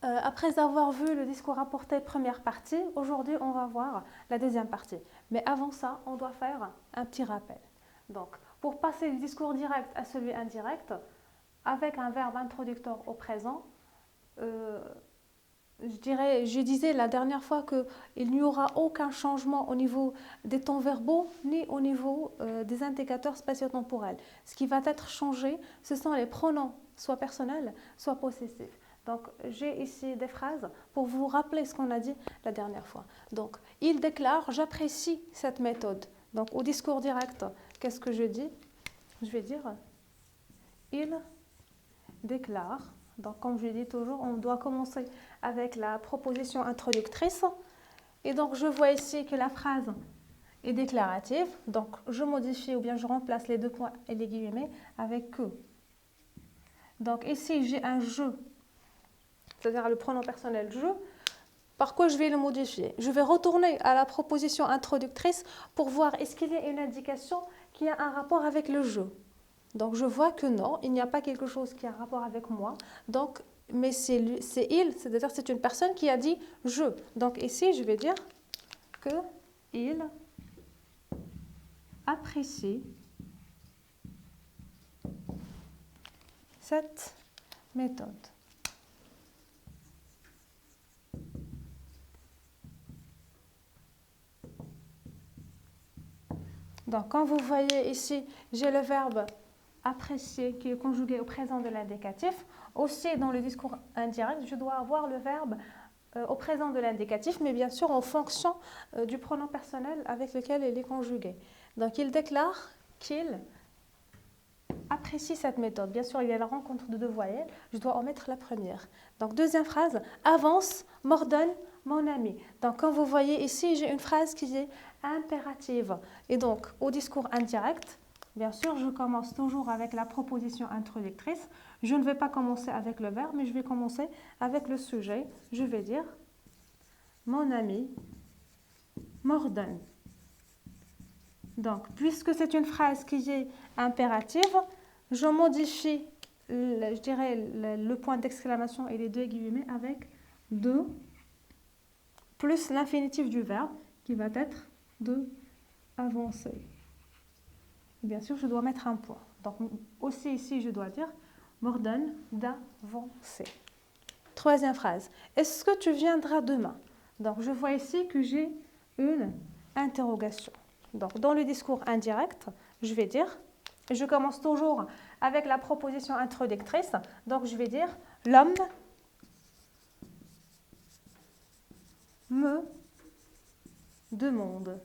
Après avoir vu le discours rapporté première partie, aujourd'hui on va voir la deuxième partie. Mais avant ça, on doit faire un petit rappel. Donc, pour passer du discours direct à celui indirect, avec un verbe introducteur au présent, euh, je disais la dernière fois qu'il n'y aura aucun changement au niveau des temps verbaux ni au niveau des indicateurs spatio-temporels. Ce qui va être changé, ce sont les pronoms, soit personnels, soit possessifs. Donc, j'ai ici des phrases pour vous rappeler ce qu'on a dit la dernière fois. Donc, il déclare, j'apprécie cette méthode. Donc, au discours direct, qu'est-ce que je dis? Je vais dire, il déclare. Donc, comme je dis toujours, on doit commencer avec la proposition introductrice. Et donc, je vois ici que la phrase est déclarative. Donc, je modifie ou bien je remplace les deux points et les guillemets avec que. Donc, ici, j'ai un je, c'est-à-dire le pronom personnel je. Par quoi je vais le modifier? Je vais retourner à la proposition introductrice pour voir est-ce qu'il y a une indication qui a un rapport avec le je. Donc, je vois que non, il n'y a pas quelque chose qui a un rapport avec moi. Donc, mais c'est il, c'est-à-dire c'est une personne qui a dit je. Donc, ici, je vais dire que il apprécie cette méthode. Donc, quand vous voyez ici, j'ai le verbe apprécier qui est conjugué au présent de l'indicatif. Aussi, dans le discours indirect, je dois avoir le verbe au présent de l'indicatif, mais bien sûr en fonction du pronom personnel avec lequel il est conjugué. Donc, il déclare qu'il apprécie cette méthode. Bien sûr, il y a la rencontre de deux voyelles. Je dois en mettre la première. Donc, deuxième phrase, avance, m'ordonne, mon ami. Donc, quand vous voyez ici, j'ai une phrase qui est impérative. Et donc, au discours indirect, bien sûr, je commence toujours avec la proposition introductrice. Je ne vais pas commencer avec le verbe, mais je vais commencer avec le sujet. Je vais dire, mon ami m'ordonne. Donc, puisque c'est une phrase qui est impérative, je modifie, je dirais, le point d'exclamation et les deux guillemets avec de plus l'infinitif du verbe qui va être de avancer. Bien sûr, je dois mettre un point. Donc, aussi ici, je dois dire m'ordonne d'avancer. Troisième phrase. Est-ce que tu viendras demain? Donc, je vois ici que j'ai une interrogation. Donc, dans le discours indirect, je vais dire, je commence toujours avec la proposition introductrice. Donc, je vais dire, l'homme me demande.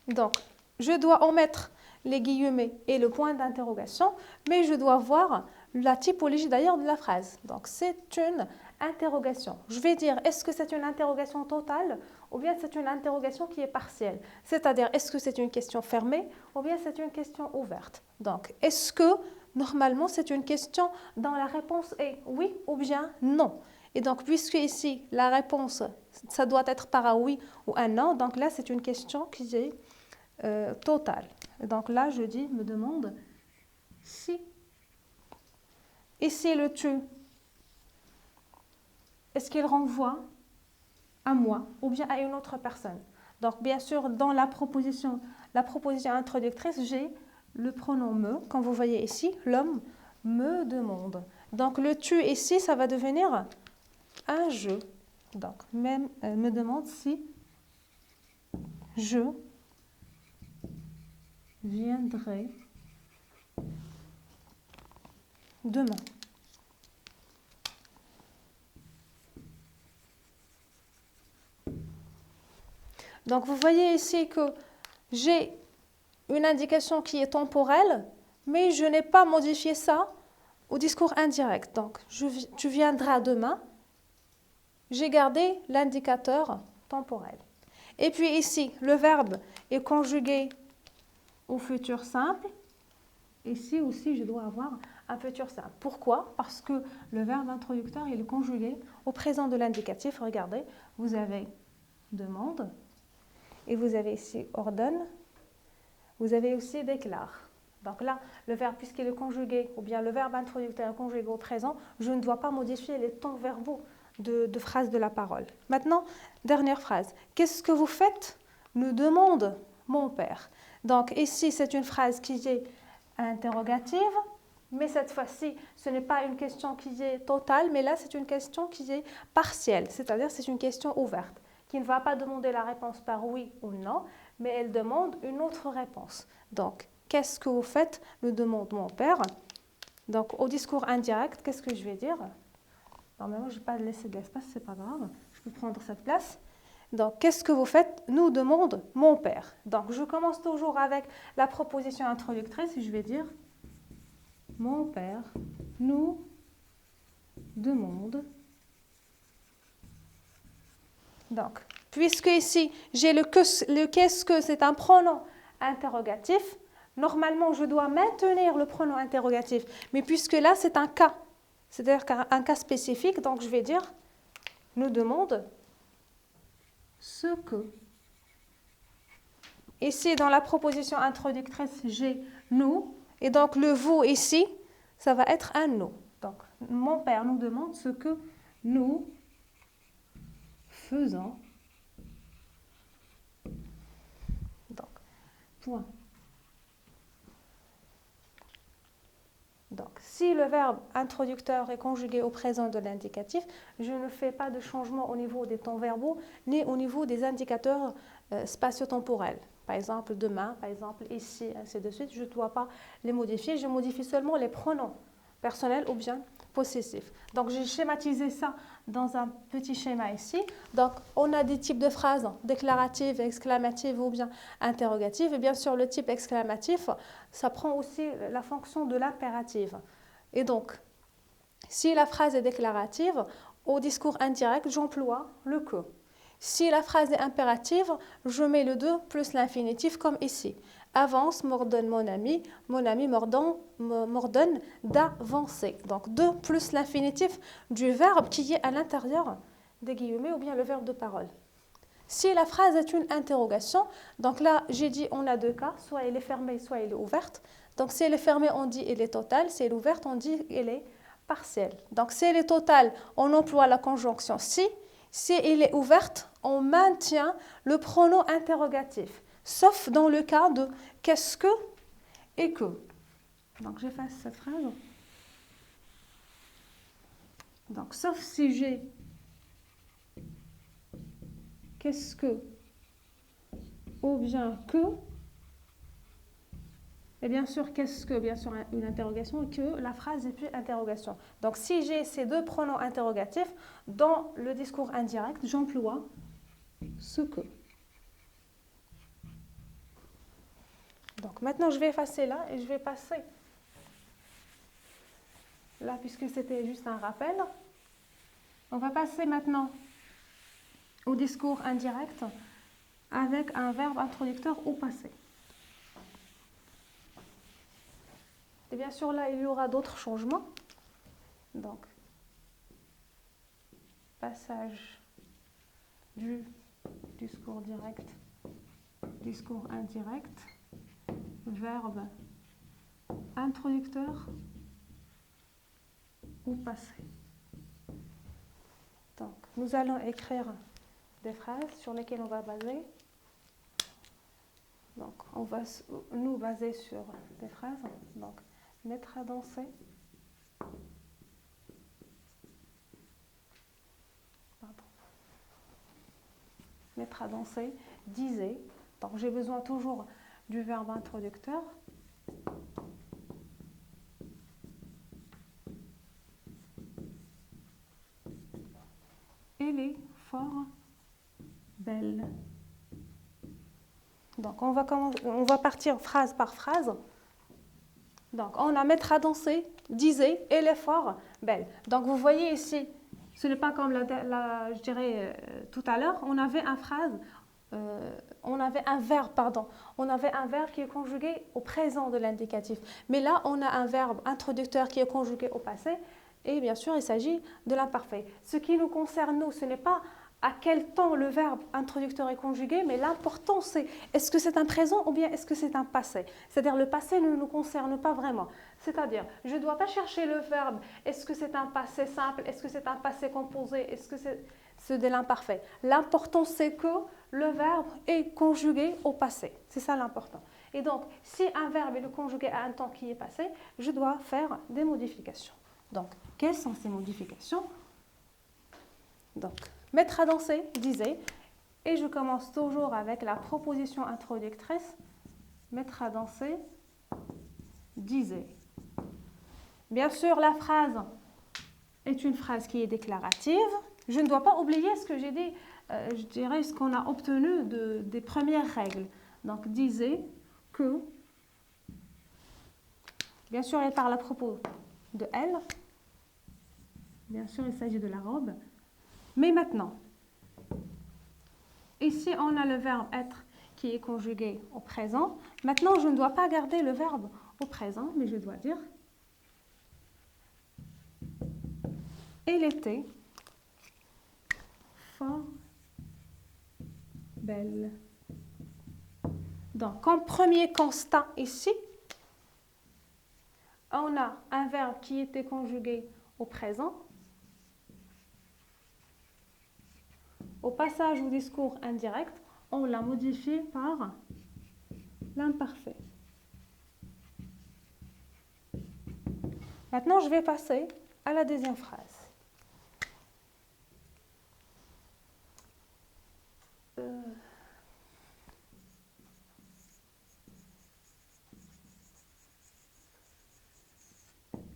Donc, je dois omettre les guillemets et le point d'interrogation, mais je dois voir la typologie d'ailleurs de la phrase. Donc, c'est une interrogation. Je vais dire, est-ce que c'est une interrogation totale ou bien c'est une interrogation qui est partielle? C'est-à-dire, est-ce que c'est une question fermée ou bien c'est une question ouverte? Donc, est-ce que, normalement, c'est une question dont la réponse est oui ou bien non? Et donc, puisque ici, la réponse, ça doit être par un oui ou un non, donc là, c'est une question qui est totale. Donc là, je dis, me demande si. Ici, le tu, est-ce qu'il renvoie à moi ou bien à une autre personne? Donc, bien sûr, dans la proposition introductrice, j'ai le pronom me. Comme vous voyez ici, l'homme me demande. Donc, le tu ici, ça va devenir un je. Donc, même me demande si je viendrai demain. Donc, vous voyez ici que j'ai une indication qui est temporelle, mais je n'ai pas modifié ça au discours indirect. Donc, tu viendras demain. J'ai gardé l'indicateur temporel. Et puis ici, le verbe est conjugué au futur simple. Ici aussi, je dois avoir un futur simple. Pourquoi? Parce que le verbe introducteur il est conjugué au présent de l'indicatif. Regardez, vous avez demande et vous avez ici ordonne. Vous avez aussi déclare. Donc là, le verbe, puisqu'il est conjugué, ou bien le verbe introducteur est conjugué au présent, je ne dois pas modifier les temps verbaux de phrase de la parole. Maintenant, dernière phrase. Qu'est-ce que vous faites? Nous demande mon père. Donc ici, c'est une phrase qui est interrogative, mais cette fois-ci, ce n'est pas une question qui est totale, mais là, c'est une question qui est partielle, c'est-à-dire c'est une question ouverte, qui ne va pas demander la réponse par oui ou non, mais elle demande une autre réponse. Donc, qu'est-ce que vous faites? Nous demande mon père. Donc, au discours indirect, qu'est-ce que je vais dire? Normalement, je ne vais pas laisser de l'espace, c'est pas grave. Je peux prendre cette place. Donc, qu'est-ce que vous faites? Nous demande mon père. Donc, je commence toujours avec la proposition introductrice et je vais dire mon père nous demande. Donc, puisque ici, j'ai le qu'est-ce que, c'est un pronom interrogatif, normalement, je dois maintenir le pronom interrogatif. Mais puisque là, c'est un cas, c'est-à-dire un cas spécifique, donc je vais dire nous demande ce que. Ici, dans la proposition introductrice, j'ai nous. Et donc, le vous ici, ça va être un nous. Donc, mon père nous demande ce que nous faisons. Donc, point. Donc, si le verbe introducteur est conjugué au présent de l'indicatif, je ne fais pas de changement au niveau des temps verbaux, ni au niveau des indicateurs spatio-temporels. Par exemple, demain, par exemple, ici, ainsi de suite, je ne dois pas les modifier, je modifie seulement les pronoms personnels ou bien possessifs. Donc, j'ai schématisé ça dans un petit schéma ici. Donc, on a des types de phrases déclaratives, exclamatives ou bien interrogatives. Et bien sûr, le type exclamatif, ça prend aussi la fonction de l'impératif. Et donc, si la phrase est déclarative, au discours indirect, j'emploie le que. Si la phrase est impérative, je mets le de plus l'infinitif comme ici. Avance, m'ordonne mon ami m'ordonne d'avancer. Donc, de plus l'infinitif du verbe qui est à l'intérieur des guillemets ou bien le verbe de parole. Si la phrase est une interrogation, donc là, j'ai dit on a deux cas, soit elle est fermée, soit elle est ouverte. Donc, si elle est fermée, on dit elle est totale. Si elle est ouverte, on dit elle est partielle. Donc, si elle est totale, on emploie la conjonction si. Si elle est ouverte, on maintient le pronom interrogatif, sauf dans le cas de qu'est-ce que et que. Donc, j'efface cette phrase. Donc, sauf si j'ai qu'est-ce que ou bien que. Et bien sûr, qu'est-ce que, bien sûr, une interrogation, que la phrase et puis interrogation. Donc, si j'ai ces deux pronoms interrogatifs, dans le discours indirect, j'emploie ce que. Donc, maintenant, je vais effacer là et je vais passer là, puisque c'était juste un rappel. On va passer maintenant au discours indirect avec un verbe introducteur au passé. Et bien sûr, là, il y aura d'autres changements. Donc, passage du discours direct, discours indirect, verbe introducteur au passé. Donc, nous allons écrire des phrases sur lesquelles on va baser. Donc, on va nous baser sur des phrases. Donc, mettre à danser. Pardon. Mettre à danser, disait. Donc, j'ai besoin toujours du verbe introducteur. Elle est fort belle. Donc, on va partir phrase par phrase. Donc, on a mettre à danser, disait, elle est fort belle. Donc, vous voyez ici, ce n'est pas comme je dirais tout à l'heure, on avait un verbe qui est conjugué au présent de l'indicatif. Mais là, on a un verbe introducteur qui est conjugué au passé. Et bien sûr, il s'agit de l'imparfait. Ce qui nous concerne, nous, ce n'est pas à quel temps le verbe introducteur est conjugué, mais l'important c'est est-ce que c'est un présent ou bien est-ce que c'est un passé. C'est-à-dire le passé ne nous concerne pas vraiment. C'est-à-dire, je ne dois pas chercher le verbe, est-ce que c'est un passé simple, est-ce que c'est un passé composé, est-ce que c'est de l'imparfait. L'important c'est que le verbe est conjugué au passé. C'est ça l'important. Et donc, si un verbe est conjugué à un temps qui est passé, je dois faire des modifications. Donc, quelles sont ces modifications? Donc, mettre à danser, disait, et je commence toujours avec la proposition introductrice. Mettre à danser, disait. Bien sûr, la phrase est une phrase qui est déclarative. Je ne dois pas oublier ce que j'ai dit, je dirais ce qu'on a obtenu des premières règles. Donc, disait que, bien sûr, elle parle à propos de elle. Bien sûr, il s'agit de la robe. Mais maintenant, ici, on a le verbe être qui est conjugué au présent. Maintenant, je ne dois pas garder le verbe au présent, mais je dois dire elle était fort belle. Donc, comme premier constat ici, on a un verbe qui était conjugué au présent. Au passage au discours indirect, on l'a modifié par l'imparfait. Maintenant, je vais passer à la deuxième phrase.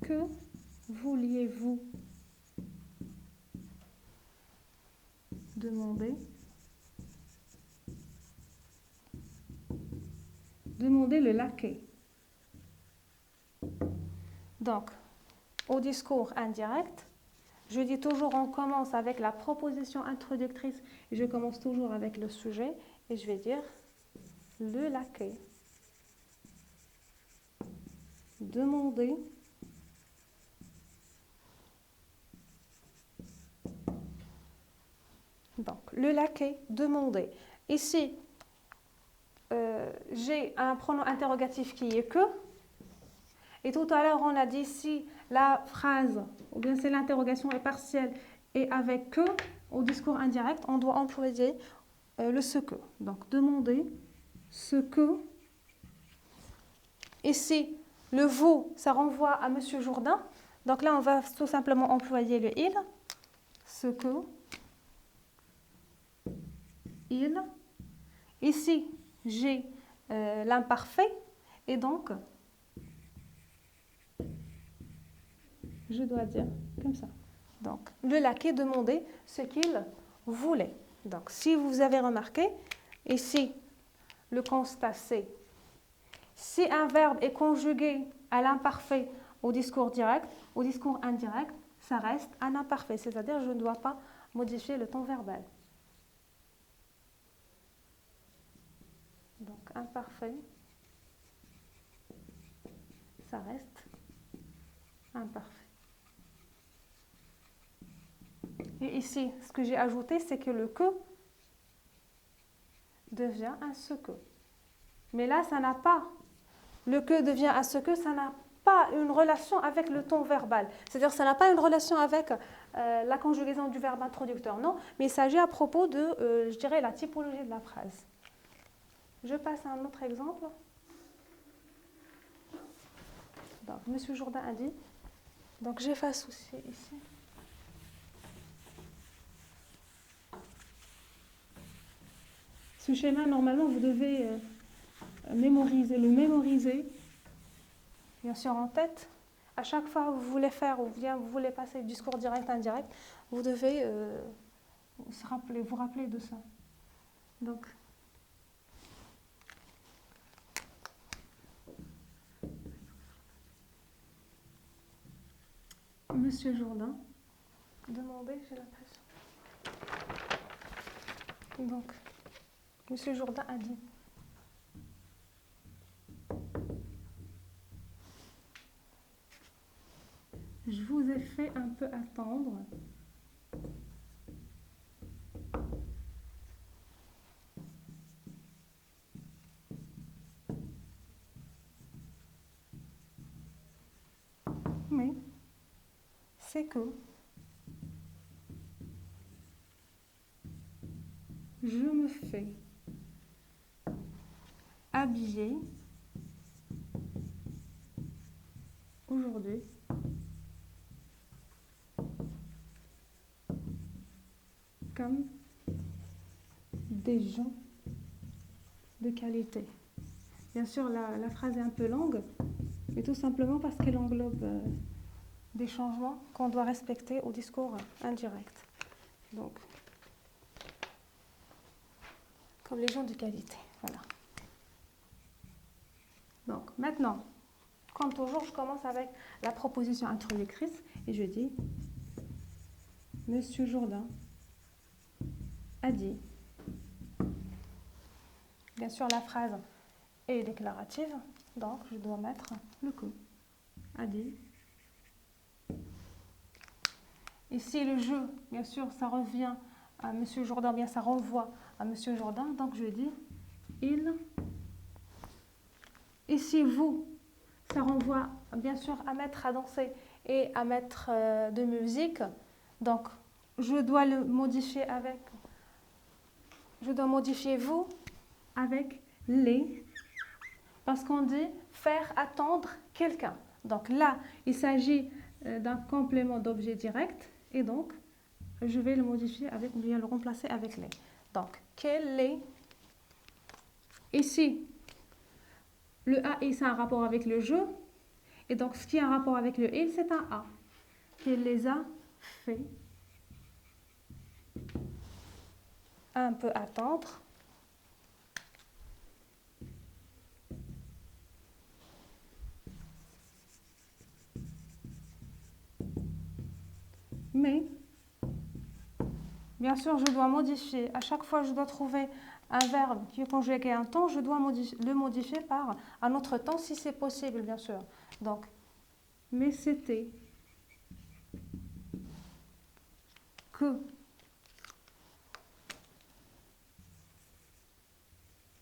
Que vouliez-vous demander? Demandez le laquais. Donc, au discours indirect, je dis toujours on commence avec la proposition introductrice et je commence toujours avec le sujet et je vais dire le laquais. Demandez donc le laquais, demandez. Ici, j'ai un pronom interrogatif qui est que. Et tout à l'heure, on a dit si la phrase, ou bien si l'interrogation est partielle et avec que, au discours indirect, on doit employer le ce que. Donc, demander ce que. Ici, le vous, ça renvoie à Monsieur Jourdain. Donc là, on va tout simplement employer le il. Ce que. Il. Ici, j'ai l'imparfait. Et donc, je dois dire comme ça. Donc, le laquais demandait ce qu'il voulait. Donc, si vous avez remarqué, ici, le constat c'est si un verbe est conjugué à l'imparfait au discours direct, au discours indirect, ça reste un imparfait. C'est-à-dire, je ne dois pas modifier le temps verbal. Donc, imparfait, ça reste imparfait. Et ici, ce que j'ai ajouté, c'est que le que devient un ce que. Mais là, ça n'a pas. Le que devient un ce que, ça n'a pas une relation avec le ton verbal. C'est-à-dire, ça n'a pas une relation avec la conjugaison du verbe introducteur, non. Mais il s'agit à propos de, je dirais, la typologie de la phrase. Je passe à un autre exemple. Donc, Monsieur Jourdain a dit. Donc, j'efface aussi ici. Ce schéma, normalement, vous devez le mémoriser, bien sûr, en tête. À chaque fois que vous voulez faire ou bien vous voulez passer du discours direct, indirect, vous devez vous rappeler de ça. Donc, Monsieur Jourdain, demandez, j'ai l'impression. Donc, Monsieur Jourdain a dit. Je vous ai fait un peu attendre. mais c'est que je me fais habiller aujourd'hui comme des gens de qualité. Bien sûr, la phrase est un peu longue, mais tout simplement parce qu'elle englobe des changements qu'on doit respecter au discours indirect. Donc, comme les gens de qualité. Voilà. Donc, maintenant, comme toujours, je commence avec la proposition introductrice et je dis Monsieur Jourdain a dit. Bien sûr, la phrase est déclarative, donc je dois mettre le que. A dit. Ici, le je, bien sûr, ça revient à Monsieur Jourdain, bien ça renvoie à Monsieur Jourdain, donc je dis il. Ici, vous, ça renvoie bien sûr à mettre à danser et à mettre de musique, donc je dois le modifier avec, je dois modifier vous avec les, parce qu'on dit faire attendre quelqu'un. Donc là, il s'agit d'un complément d'objet direct et donc je vais le modifier avec, ou bien le remplacer avec les. Donc, quel est, ici, le a et ça a un rapport avec le je, et donc ce qui a un rapport avec le il, c'est un a. Qu'il les a fait un peu attendre. Mais, bien sûr, je dois modifier. À chaque fois, je dois trouver un verbe qui est conjugué à un temps, je dois le modifier par un autre temps si c'est possible, bien sûr. Donc, mais c'était que.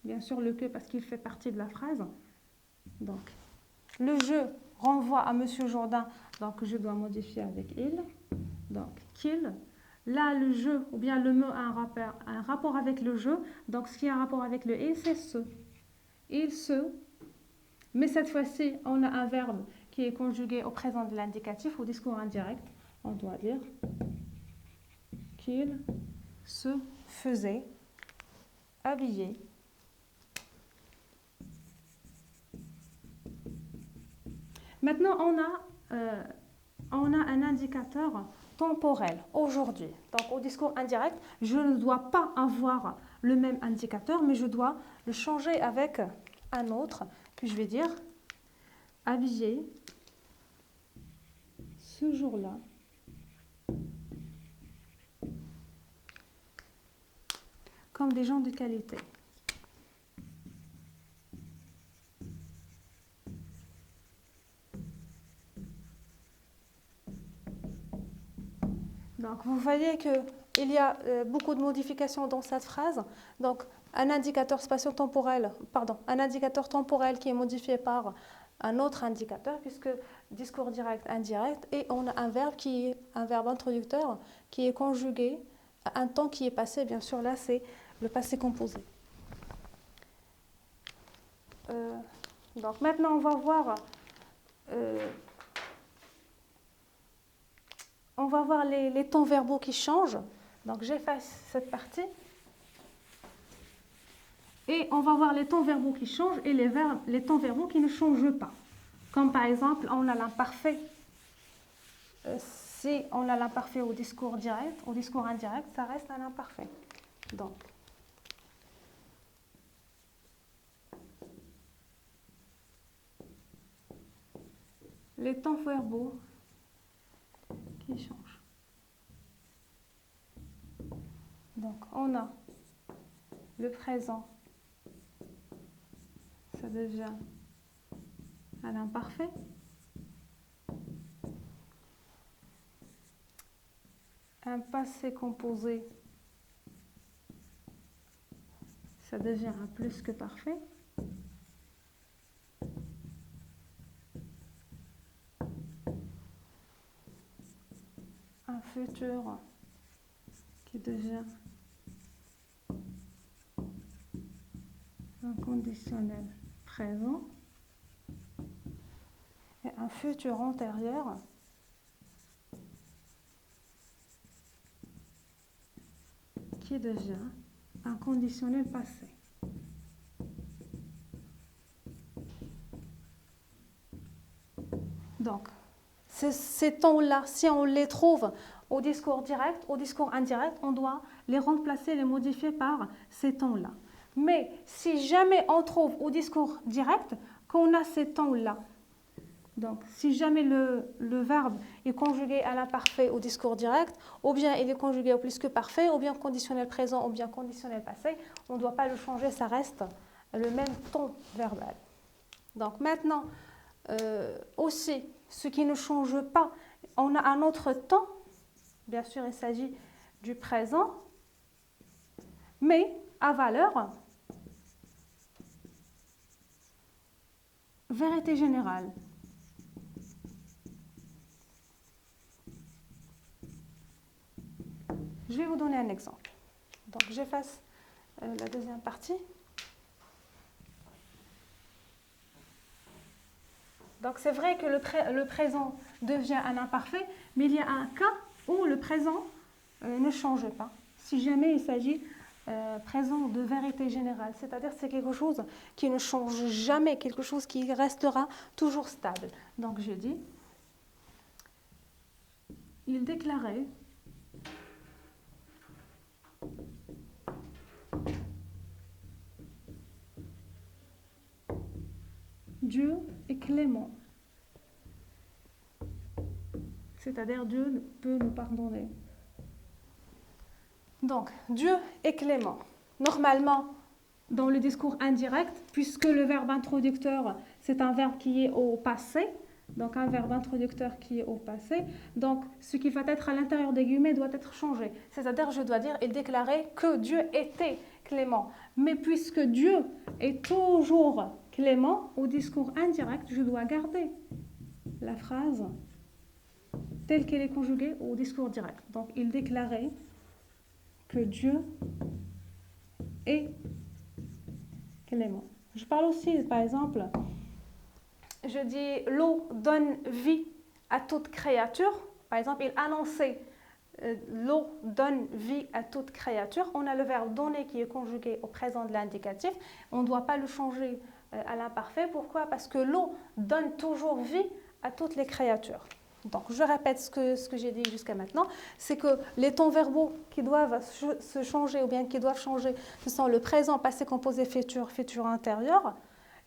Bien sûr, le que parce qu'il fait partie de la phrase. Donc, le je renvoie à Monsieur Jourdain, donc je dois modifier avec il. Donc, qu'il. Là, le je, ou bien le mot a un rapport avec le je. Donc, ce qui a un rapport avec le il, c'est ce. Il se. Mais cette fois-ci, on a un verbe qui est conjugué au présent de l'indicatif, au discours indirect. On doit dire qu'il se faisait habiller. Maintenant, on a un indicateur temporel aujourd'hui. Donc, au discours indirect, je ne dois pas avoir le même indicateur, mais je dois le changer avec un autre, que je vais dire habillé ce jour-là. Comme des gens de qualité. Donc, vous voyez qu'il y a beaucoup de modifications dans cette phrase. Donc, un indicateur spatio-temporel, pardon, un indicateur temporel qui est modifié par un autre indicateur, puisque discours direct, indirect, et on a un verbe qui est un verbe introducteur qui est conjugué à un temps qui est passé. Bien sûr, là, c'est le passé composé. Donc, maintenant, on va voir... on va voir les temps verbaux qui changent. Donc, j'efface cette partie. Et on va voir les temps verbaux qui changent et les temps verbaux qui ne changent pas. Comme par exemple, on a l'imparfait. Si on a l'imparfait au discours direct, au discours indirect, ça reste un imparfait. Donc, les temps verbaux qui changent. Donc, on a le présent, ça devient un imparfait. Un passé composé, ça devient un plus que parfait. futur qui devient un conditionnel présent et un futur antérieur qui devient un conditionnel passé. Donc, ces temps-là, si on les trouve au discours direct, au discours indirect, on doit les remplacer, les modifier par ces temps-là. Mais si jamais on trouve au discours direct qu'on a ces temps-là, donc si jamais le verbe est conjugué à l'imparfait au discours direct, ou bien il est conjugué au plus que parfait, ou bien conditionnel présent, ou bien conditionnel passé, on ne doit pas le changer, ça reste le même ton verbal. Donc maintenant, aussi, ce qui ne change pas, on a un autre temps, bien sûr il s'agit du présent, mais à valeur vérité générale. Je vais vous donner un exemple. Donc j'efface la deuxième partie. Donc c'est vrai que le présent devient un imparfait, mais il y a un cas où le présent ne change pas. Si jamais il s'agit présent de vérité générale, c'est-à-dire c'est quelque chose qui ne change jamais, quelque chose qui restera toujours stable. Donc je dis, il déclarait Dieu est clément. C'est-à-dire Dieu peut nous pardonner. Donc, Dieu est clément. Normalement, dans le discours indirect, puisque le verbe introducteur, c'est un verbe qui est au passé, donc un verbe introducteur qui est au passé, donc ce qui va être à l'intérieur des guillemets doit être changé. C'est-à-dire, je dois dire, il déclarait que Dieu était clément. Mais puisque Dieu est toujours clément, au discours indirect, je dois garder la phrase telle qu'elle est conjuguée au discours direct. Donc, il déclarait que Dieu est clément. Je parle aussi, par exemple, je dis l'eau donne vie à toute créature. Par exemple, il annonçait l'eau donne vie à toute créature. On a le verbe donner qui est conjugué au présent de l'indicatif. On ne doit pas le changer à l'imparfait. Pourquoi? Parce que l'eau donne toujours vie à toutes les créatures. Donc, je répète ce que j'ai dit jusqu'à maintenant, c'est que les temps verbaux qui doivent se changer ou bien qui doivent changer, ce sont le présent, passé, composé, futur, futur intérieur,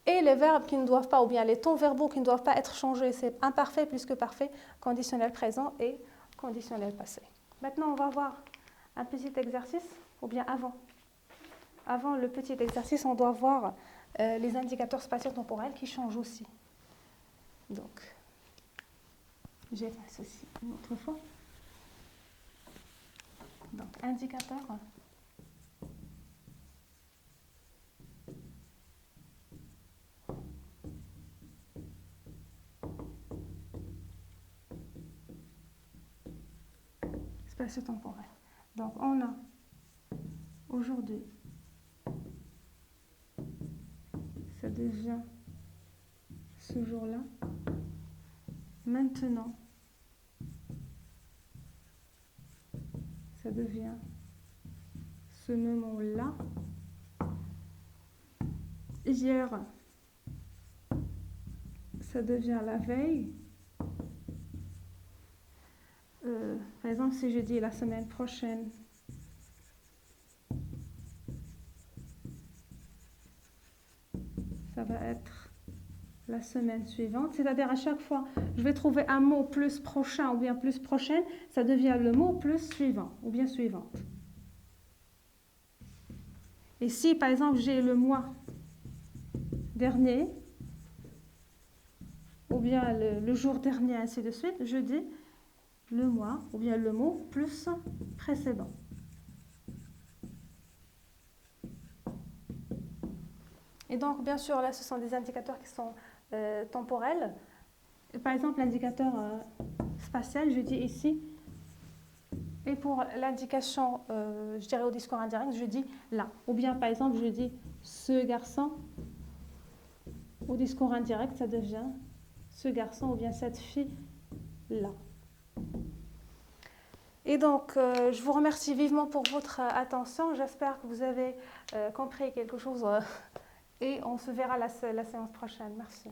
et les verbes qui ne doivent pas, ou bien les temps verbaux qui ne doivent pas être changés, c'est imparfait plus que parfait, conditionnel présent et conditionnel passé. Maintenant, on va voir un petit exercice, ou bien avant. Avant le petit exercice, on doit voir les indicateurs spatio-temporels qui changent aussi. Donc, j'efface aussi une autre fois. Donc, indicateur. Spatio-temporel. Donc, on a aujourd'hui, ça devient ce jour-là. Maintenant, ça devient ce moment-là. Hier, ça devient la veille. Par exemple, si je dis la semaine prochaine, ça va être la semaine suivante. C'est-à-dire à chaque fois, je vais trouver un mot plus prochain ou bien plus prochaine, ça devient le mot plus suivant ou bien suivante. Et si, par exemple, j'ai le mois dernier, ou bien le jour dernier, ainsi de suite, je dis le mois, ou bien le mot plus précédent. Et donc, bien sûr, là, ce sont des indicateurs qui sont temporels. Par exemple, l'indicateur spatial, je dis ici Et pour l'indication, je dirais au discours indirect, je dis là. Ou bien par exemple, je dis ce garçon. Au discours indirect, ça devient ce garçon ou bien cette fille là. Et donc, je vous remercie vivement pour votre attention. J'espère que vous avez compris quelque chose et on se verra la séance prochaine. Merci.